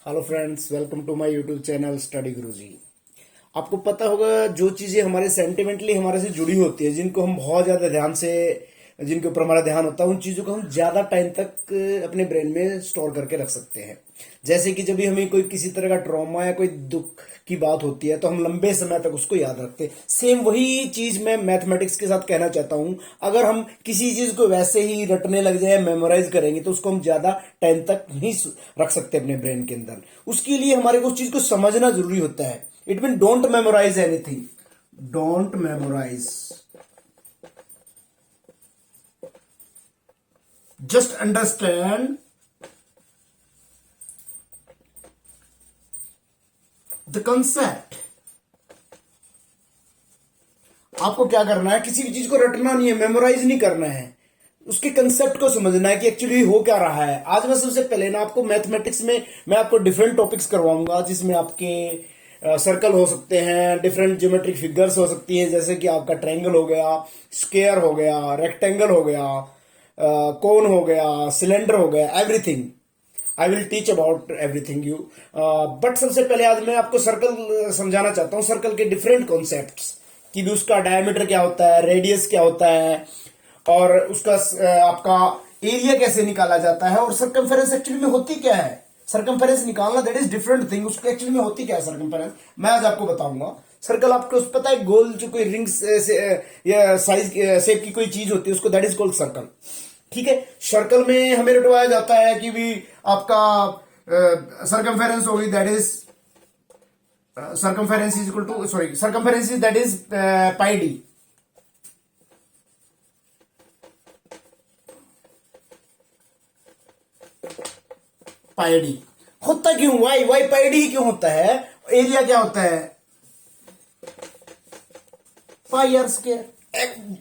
Hello friends, welcome to my YouTube channel study Guruji. आपको पता होगा जो चीजें हमारे सेंटिमेंटली हमारे से जुड़ी होती है, जिनको हम बहुत ज्यादा ध्यान से, जिनके ऊपर हमारा ध्यान होता है, उन चीजों को हम ज्यादा टाइम तक अपने ब्रेन में स्टोर करके रख सकते हैं। जैसे कि जब भी हमें कोई किसी तरह का ट्रॉमा या कोई दुख की बात होती है तो हम लंबे समय तक उसको याद रखते हैं। सेम वही चीज मैं मैथमेटिक्स के साथ कहना चाहता हूं। अगर हम किसी चीज को वैसे ही रटने लग जाए, मेमोराइज करेंगे, तो उसको हम ज्यादा टाइम तक नहीं रख सकते अपने ब्रेन के अंदर। उसके लिए हमारे को उस चीज को समझना जरूरी होता है। It mean don't memorise anything, don't memorise, just understand the concept. आपको क्या करना है, किसी भी चीज को रटना नहीं है, मेमोराइज नहीं करना है, उसके कंसेप्ट को समझना है कि एक्चुअली हो क्या रहा है। आज मैं सबसे पहले ना आपको मैथमेटिक्स में मैं आपको डिफरेंट टॉपिक्स करवाऊंगा, जिसमें आपके सर्कल हो सकते हैं, डिफरेंट ज्योमेट्रिक फिगर्स हो सकती हैं, जैसे कि आपका ट्रायंगल हो गया, स्क्वायर हो गया, रेक्टेंगल हो गया, कोन हो गया, सिलेंडर हो गया, everything. I will teach about everything you. But सबसे पहले आज मैं आपको सर्कल समझाना चाहता हूँ, सर्कल के डिफरेंट कॉन्सेप्ट्स, कि भी उसका डायमीटर क्या होता है, रेडियस क्या होता है, और उसका आपका एरिया कैसे निकाला जाता है, और सर्कमफेरेंस एक्चुअली में होती क्या है। सर्कमफेरेंस निकालना दैट इज डिफरेंट थिंग, उसको एक्चुअली में होती क्या है सर्कमफेरेंस, मैं आज आपको बताऊंगा। सर्कल आपको पता है, गोल जो कोई रिंग या साइज शेप की कोई चीज होती है, उसको दैट इज कॉल्ड सर्कल। ठीक है, सर्कल में हमें रटवाया जाता है कि भी आपका सर्कमफेरेंस होगी, that is circumference is equal to, sorry, circumference is that is pi d। Pi D होता क्यों, वाई वाई पाई डी क्यों होता है। एरिया क्या होता है, पाई आर स्क्वायर।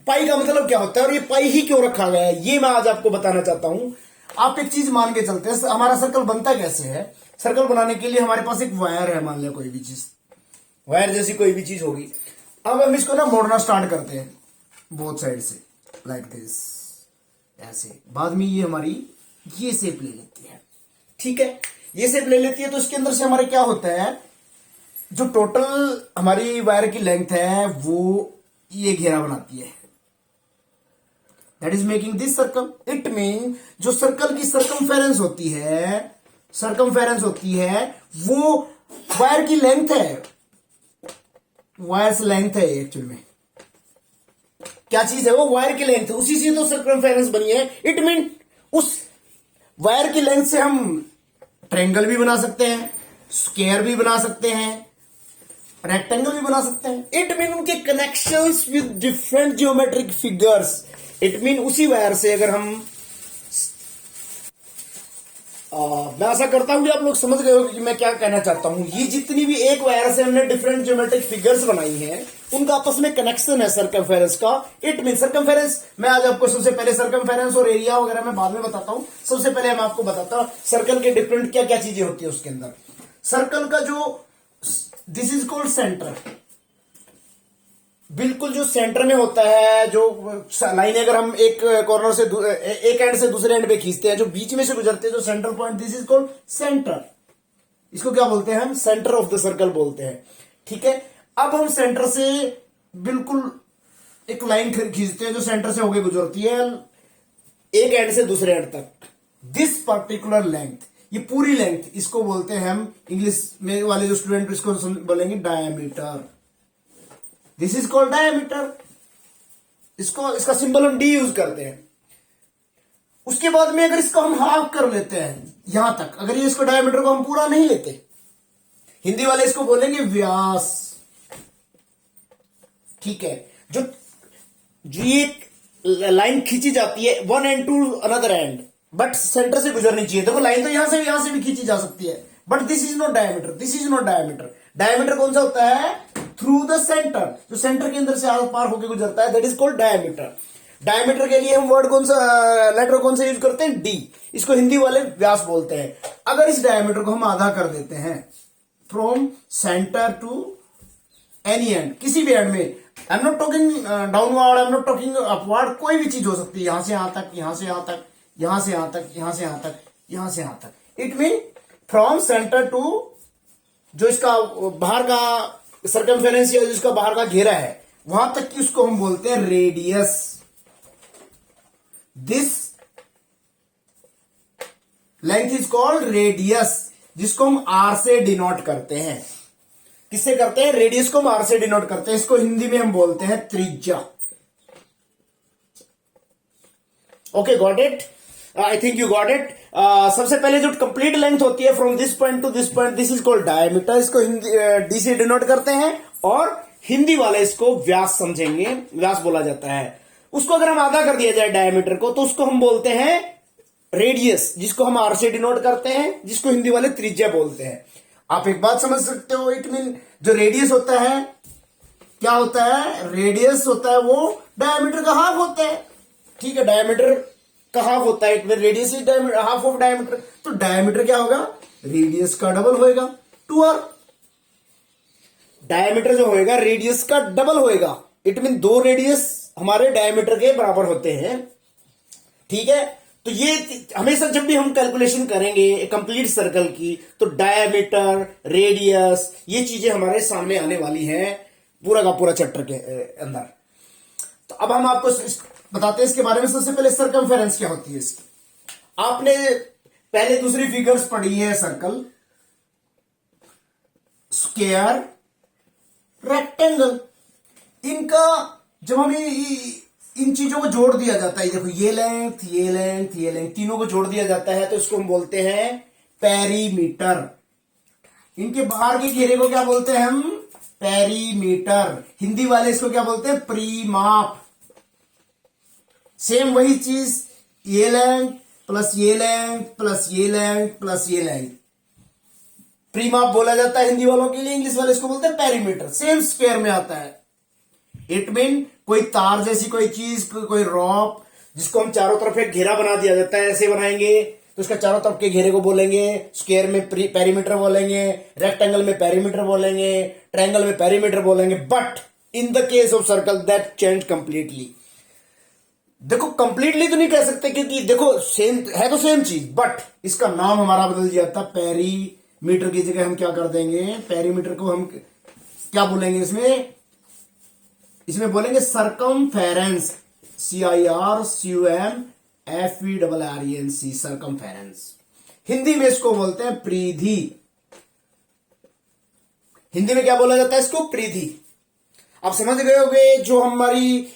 पाई का मतलब क्या होता है और ये पाई ही क्यों रखा गया है, ये मैं आज आपको बताना चाहता हूं। आप एक चीज मान के चलते हैं, हमारा सर्कल बनता कैसे है। सर्कल बनाने के लिए हमारे पास एक वायर है, मान लिया कोई भी चीज, वायर जैसी कोई भी चीज होगी। अब हम इसको ना मोड़ना स्टार्ट करते हैं बोथ साइड से, लाइक दिस, ऐसे। बाद में ये हमारी ये शेप ले लेती है। ठीक है, ये शेप ले लेती है, तो इसके अंदर से हमारे क्या होता है, जो टोटल हमारी वायर की लेंथ है वो ये घेरा बनाती है, that is making this circle. It mean जो सर्कल की सर्कमफेरेंस होती है, सर्कमफेरेंस होती है वो वायर की लेंथ है, वायर लेंथ है एक्चुअल में। क्या चीज है वो, वायर की लेंथ, उसी से तो सर्कमफेरेंस बनी है। इट मीन उस वायर की लेंथ से हम ट्रायंगल भी बना सकते हैं, स्क्वायर भी बना सकते हैं, रेक्टेंगल भी बना सकते हैं। इट मीन उनके connections with different geometric figures. It mean उसी वायर से अगर हम मैं आशा करता हूं कि आप लोग समझ गए हो कि मैं क्या कहना चाहता हूं। ये जितनी भी एक वायर से हमने डिफरेंट ज्योमेट्रिक फिगर्स बनाई हैं, उनका आपस में कनेक्शन है सर्कमफेरेंस का। इट मीन सर्कमफेरेंस, मैं आज आपको सबसे पहले सर्कमफेरेंस और एरिया वगैरह मैं बाद में बताता हूं। सबसे पहले मैं आपको बताता हूं सर्कल के डिफरेंट क्या क्या चीजें होती है उसके अंदर। सर्कल का जो दिस इज कॉल्ड सेंटर, बिल्कुल जो सेंटर में होता है, जो लाइन अगर हम एक कॉर्नर से एक एंड से दूसरे एंड पे खींचते हैं, जो बीच में से गुजरते हैं, जो centre point, this is called centre. इसको क्या बोलते हैं हम, सेंटर ऑफ द सर्कल बोलते हैं। ठीक है, अब हम सेंटर से बिल्कुल एक लाइन खींचते हैं जो सेंटर से होकर गुजरती है एक एंड से दूसरे एंड तक। दिस पर्टिकुलर लेंथ, ये पूरी लेंथ, इसको बोलते हैं हम, इंग्लिश में वाले जो स्टूडेंट इसको बोलेंगे diameter. This is called diameter. इसको, इसका सिंबल हम डी यूज करते हैं। उसके बाद में अगर इसको हम हाफ कर लेते हैं यहां तक, अगर ये इसको डायमीटर को हम पूरा नहीं लेते, हिंदी वाले इसको बोलेंगे व्यास। ठीक है, जो एक लाइन खींची जाती है one end to another end, but centre से गुजरनी चाहिए। देखो लाइन तो यहां से भी खींची जा सकती है, but this is not diameter, this is not diameter. Diameter कौन सा होता है, थ्रू द सेंटर, जो सेंटर के अंदर से आर पार होकर गुजरता है, that is called diameter. Diameter के लिए हम वर्ड कौन सा, लेटर कौन सा यूज करते हैं, डी। इसको हिंदी वाले व्यास बोलते हैं। अगर इस डायमीटर को हम आधा कर देते हैं from centre to any end, किसी भी एंड में, I am not talking downward, I am not talking upward, कोई भी चीज हो सकती है, यहां से यहां तक, यहां से यहां तक, यहां से यहां तक, यहां से यहां तक, यहां से यहां तक। It mean from centre to, जो इसका बाहर का सर्कमफेरेंस या जिसका बाहर का घेरा है वहां तक की उसको हम बोलते हैं radius. This length is called radius, जिसको हम आर से डिनोट करते हैं। किससे करते हैं? रेडियस को हम आर से डिनोट करते हैं। इसको हिंदी में हम बोलते हैं त्रिज्या। Okay, got it? I think you got it. सबसे पहले जो कंप्लीट लेंथ होती है from this point two this point, this is called diameter. इसको हिंदी डी से डिनोट करते हैं और हिंदी वाले इसको व्यास समझेंगे, व्यास बोला जाता है। उसको अगर हम आधा कर दिया जाए डायमीटर को तो उसको हम बोलते हैं रेडियस, जिसको हम आर से डिनोट करते हैं, जिसको हिंदी वाले त्रिज्या बोलते हैं। आप एक बात समझ सकते हो, इट मीन जो रेडियस होता है क्या होता है? रेडियस होता है वो डायमीटर का हाफ होता है। ठीक है, डायमीटर का हाफ होता है, it mean radius is half of diameter. तो डायमीटर क्या होगा? रेडियस का डबल होएगा, 2r। डायमीटर जो होएगा रेडियस का डबल होएगा, इट मीन 2 रेडियस हमारे डायमीटर के बराबर होते हैं। ठीक है, तो ये हमेशा जब भी हम कैलकुलेशन करेंगे कंप्लीट सर्कल की, तो डायमीटर, रेडियस, ये चीजें हमारे सामने आने वाली हैं पूरा का पूरा चैप्टर के अंदर। तो अब हम आपको बताते हैं इसके बारे में। सबसे पहले सर्कमफेरेंस क्या होती है इसकी। आपने पहले दूसरी फिगर्स पढ़ी है, सर्कल, स्क्वायर, रेक्टेंगल। इनका जब हमें इन चीजों को जोड़ दिया जाता है, देखो ये लेंथ, ये लेंथ, ये लेंथ, तीनों को जोड़ दिया जाता है, तो इसको हम बोलते हैं पेरीमीटर। इनके बाहर के घेरे को क्या बोलते हैं हम? पेरीमीटर। हिंदी वाले इसको क्या बोलते हैं? परिमाप। सेम वही चीज, ये लेंथ प्लस ये लेंथ प्लस ये लेंथ प्लस ये लेंथ, परिमाप बोला जाता है हिंदी वालों के लिए। इंग्लिश वाले इसको बोलते हैं पेरीमीटर। सेम स्क्वायर में आता है। इट मीन कोई तार जैसी कोई चीज, कोई रॉप, जिसको हम चारों तरफ एक घेरा बना दिया जाता है, ऐसे बनाएंगे तो उसका चारों तरफ के घेरे को बोलेंगे स्क्वायर में पेरीमीटर बोलेंगे, रेक्टेंगल में पेरीमीटर बोलेंगे, ट्रायंगल में पेरीमीटर बोलेंगे। But in the case of circle that change completely. देखो कंप्लीटली तो नहीं कह सकते, क्योंकि देखो सेम है तो सेम चीज, बट इसका नाम हमारा बदल जाता। पेरीमीटर की जगह हम क्या कर देंगे? पेरीमीटर को हम क्या बोलेंगे? इसमें बोलेंगे सर्कमफेरेंस, CIRCUMFERENC, सर्कमफेरेंस। हिंदी में इसको बोलते हैं परिधि। हिंदी में क्या बोला जाता है इसको? परिधि। आप समझ गए होंगे जो हमारी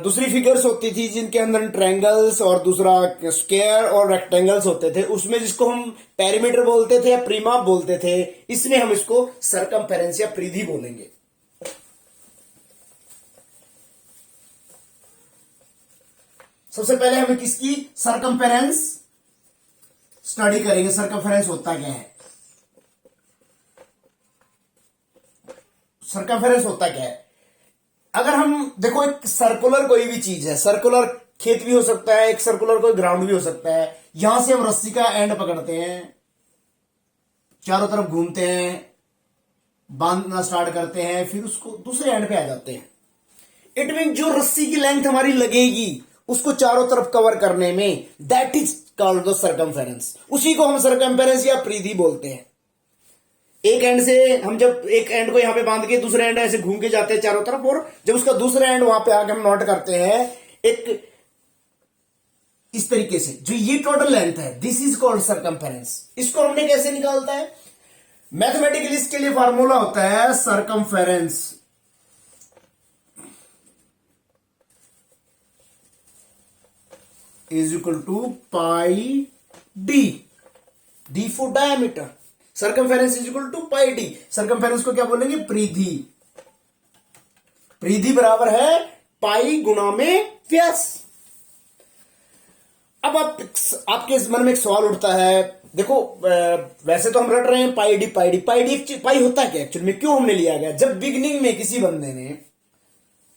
दूसरी फिगर्स होती थी जिनके अंदर ट्रायंगल्स और दूसरा स्क्वायर और रेक्टेंगल्स होते थे, उसमें जिसको हम पेरीमीटर बोलते थे या परिमाप बोलते थे, इसमें हम इसको सर्कमफेरेंस या परिधि बोलेंगे। सबसे पहले हमें किसकी? सर्कमफेरेंस स्टडी करेंगे। सर्कमफेरेंस होता क्या है? सर्कमफेरेंस होता क्या है? अगर हम देखो, एक सर्कुलर कोई भी चीज है, सर्कुलर खेत भी हो सकता है, एक सर्कुलर कोई ग्राउंड भी हो सकता है। यहां से हम रस्सी का एंड पकड़ते हैं, चारों तरफ घूमते हैं, बांधना स्टार्ट करते हैं, फिर उसको दूसरे एंड पे आ जाते हैं। इट मीन जो रस्सी की लेंथ हमारी लगेगी उसको चारों तरफ कवर करने में, that is called the circumference. उसी को हम सर्कमफेरेंस या परिधि बोलते हैं। एक एंड से हम जब एक एंड को यहां पे बांध के दूसरे एंड ऐसे घूम के जाते हैं चारों तरफ, और जब उसका दूसरा एंड वहां पे आके हम नोट करते हैं एक इस तरीके से, जो ये टोटल लेंथ है, दिस इज कॉल्ड सर्कमफेरेंस। इसको हमने कैसे निकालता है? मैथमेटिकली इसके लिए फार्मूला होता है circumference is equal to pi d, d for diameter, circumference is equal to pi d. Circumference को क्या बोलेंगे? परिधि। परिधि बराबर है पाई गुणा में व्यास। अब आपके मन में एक सवाल उठता है, देखो वैसे तो हम रट रहे हैं पाई डी पाई डी पाई डी, पाई होता है क्या एक्चुअली में, क्यों हमने लिया गया? जब बिगिनिंग में किसी बंदे ने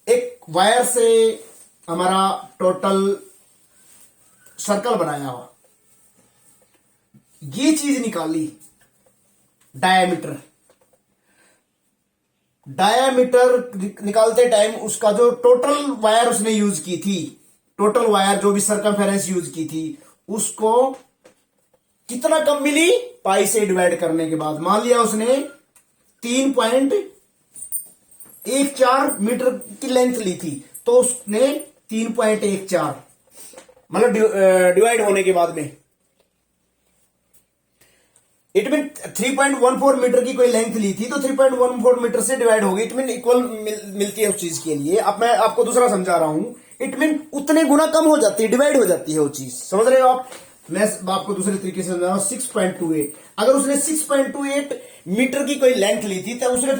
एक वायर से हमारा टोटल सर्कल बनाया हुआ, ये चीज निकाली डायमीटर, डायमीटर निकालते टाइम उसका जो टोटल वायर उसने यूज की थी, टोटल वायर जो भी सर्कमफेरेंस यूज की थी, उसको कितना कम मिली? पाई से डिवाइड करने के बाद। मान लिया उसने 3.14 मीटर की लेंथ ली थी, तो उसने 3.14 मतलब डिवाइड होने के बाद में, इट मीन 3.14 मीटर की कोई लेंथ ली थी तो 3.14 मीटर से डिवाइड होगी, इट मीन इक्वल मिलती है उस चीज के लिए। अब मैं आपको दूसरा समझा रहा हूं, इट मीन उतने गुना कम हो जाती है, डिवाइड हो जाती है वो चीज। समझ रहे हो आप? मैं आपको दूसरे तरीके से समझा रहा हूं। 6.28, अगर उसने 6.28 मीटर की कोई लेंथ ली थी तो उसने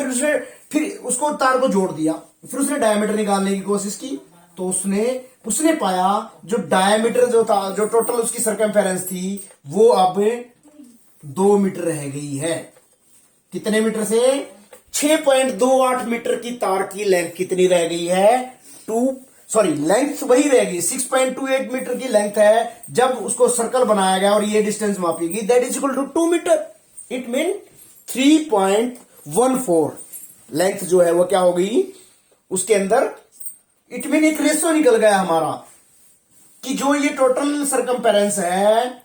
फिर उसको तार को जोड़ दिया, फिर उसने डायमीटर निकालने की कोशिश की, तो उसने पाया जो डायमीटर जो था, जो टोटल उसकी सर्कमफेरेंस थी, वो अब 2 मीटर रह गई है। कितने मीटर से? 6.28 मीटर की तार की लेंथ कितनी रह गई है? लेंथ वही रह गई, 6.28 मीटर की लेंथ है जब उसको सर्कल बनाया गया और ये डिस्टेंस मापी गई, that is equal to 2 metre. It mean 3.14 length जो है वो क्या हो गई उसके अंदर। इट मीन एक रेशो निकल गया हमारा कि जो ये टोटल सर्कमफेरेंस है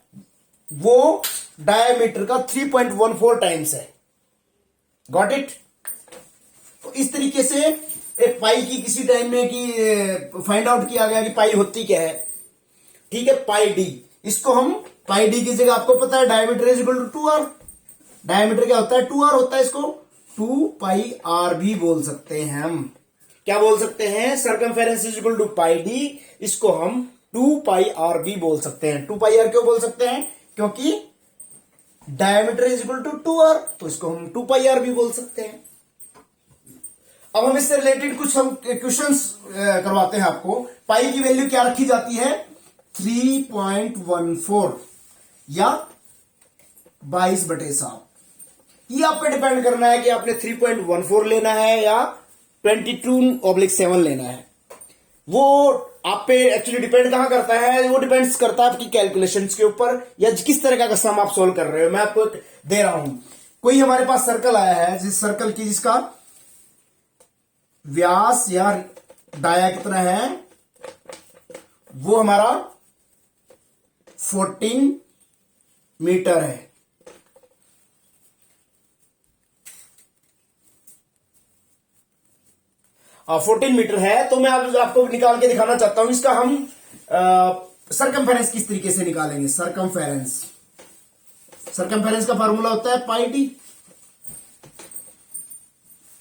वो डायमीटर का 3.14 टाइम्स है। Got it? तो इस तरीके से एक पाई की किसी टाइम में कि फाइंड आउट किया गया कि पाई होती क्या है। ठीक है, पाई डी, इसको हम पाई डी की जगह, आपको पता है diameter is equal to 2r। Diameter क्या होता है? 2r होता है। इसको 2 पाई आर भी बोल सकते हैं हम। क्या बोल सकते हैं? Circumference is equal to pi d, इसको हम 2 पाई आर भी बोल सकते हैं। 2 पाई आर क्यों बोल सकते हैं? क्योंकि diameter is equal to 2r, तो इसको हम 2 पाई आर भी बोल सकते हैं। अब हम इससे रिलेटेड कुछ हम क्वेश्चंस करवाते हैं आपको। पाई की वैल्यू क्या रखी जाती है? 3.14 या 22/7। ये आप पे डिपेंड करना है कि आपने 3.14 लेना है या 22/7 लेना है। वो आप पे एक्चुअली डिपेंड कहां करता है? वो डिपेंड्स करता है आपकी कैलकुलेशंस के ऊपर या किस तरह का सम आप सोल्व कर रहे हो। मैं आपको दे रहा हूं, कोई हमारे पास सर्कल आया है, जिस सर्कल की जिसका व्यास या डाया कितना है, वो हमारा 14 मीटर है। हाँ, 14 मीटर है। तो मैं आपको निकाल के दिखाना चाहता हूं इसका हम सरकमफेरेंस किस तरीके से निकालेंगे। सरकमफेरेंस का फार्मूला होता है पाई डी।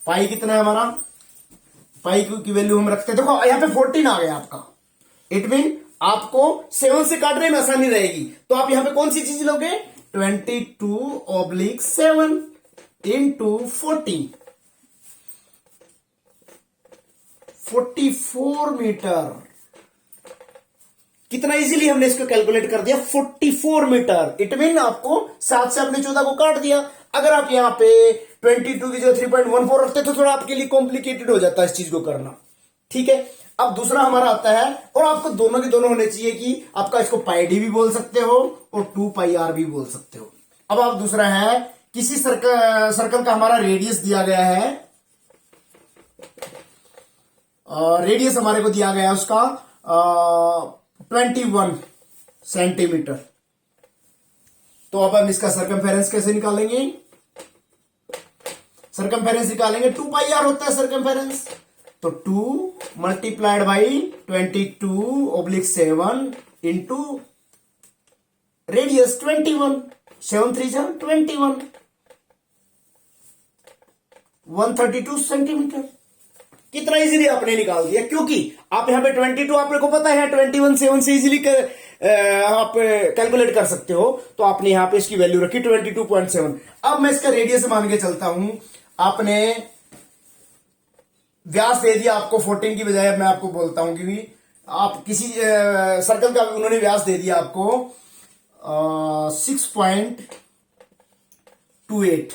पाई कितना है हमारा? पाई की वैल्यू हम रखते हैं, देखो यहां पे 14 आ गया आपका। इट मीन आपको 7 से काटने में आसानी रहेगी, तो आप यहां पे कौन सी चीज लोगे? 22/7 इंटू 44 मीटर। कितना इजीली हमने इसको कैलकुलेट कर दिया, 44 मीटर। इट मीन आपको 7 से अपने 14 को काट दिया। अगर आप यहां पे 22 की जो 3.14 रखते तो थोड़ा आपके लिए कॉम्प्लिकेटेड हो जाता है इस चीज को करना। ठीक है, अब दूसरा हमारा आता है, और आपको दोनों के दोनों होने चाहिए कि आपका इसको पाई डी भी बोल सकते हो और 2 पाई आर भी बोल सकते हो। अब आप दूसरा है, किसी सर्कल का हमारा रेडियस दिया गया है, रेडियस हमारे को दिया गया है उसका 21 सेंटीमीटर। तो अब हम इसका सर्कमफेरेंस कैसे निकालेंगे? सर्कमफेरेंस निकालेंगे, 2 पाई आर होता है सर्कमफेरेंस, तो 2 मल्टीप्लाइड बाई 22/7 इंटू रेडियस 21, 7 3 जा 21, 132 सेंटीमीटर। कितना इजीली आपने निकाल दिया, क्योंकि आप यहां पे 22 आपने को पता है 21 7 से इजीली आप कैलकुलेट कर सकते हो, तो आपने यहां पे इसकी वैल्यू रखी 22.7। अब मैं इसका रेडियस मान के चलता हूं। आपने व्यास दे दिया आपको 14 की बजाय, मैं आपको बोलता हूं कि आप किसी सर्कल का उन्होंने व्यास दे दिया आपको 6.28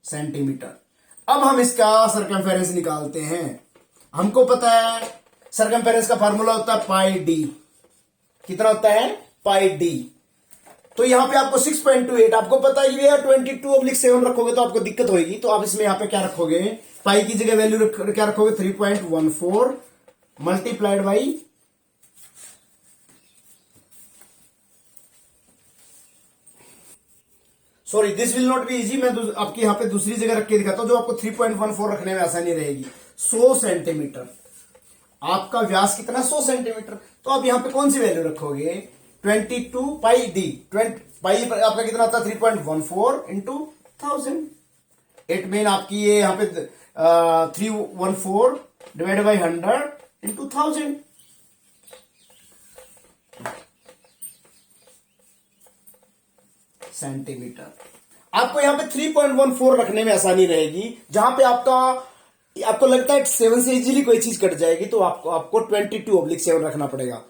सेंटीमीटर। अब हम इसका सर्कमफेरेंस निकालते हैं। हमको पता है सर्कमफेरेंस का फार्मूला होता है पाई डी। कितना होता है? पाई डी। तो यहां पे आपको 6.28, आपको पता है ये 22/7 रखोगे तो आपको दिक्कत होगी, तो आप इसमें यहां पे क्या रखोगे? पाई की जगह वैल्यू क्या रखोगे? 3.14 multiplied by sorry, this will not be easy. मैं आपकी यहाँ पे दूसरी जगह रख के दिखाता हूँ जो आपको 3.14 रखने में आसानी रहेगी। 100 सेंटीमीटर, आपका व्यास कितना, 100 सेंटीमीटर। तो आप यहाँ पे कौन सी वैल्यू रखोगे, 22 पाई डी। पाई आपका कितना आता है, 3.14 इंटू 1000। इट मीन आपकी ये यहाँ पे 314 डिवाइड बाई 100 इंटू 1000। सेंटीमीटर। आपको यहां पे 3.14 रखने में आसानी रहेगी। जहां पे आपको लगता है 7 से इजीली कोई चीज कट जाएगी, तो आपको 22/7 रखना पड़ेगा।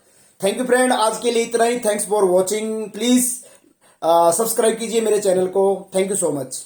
थैंक यू फ्रेंड, आज के लिए इतना ही। Thanks for watching. Please subscribe कीजिए मेरे चैनल को। Thank you so much.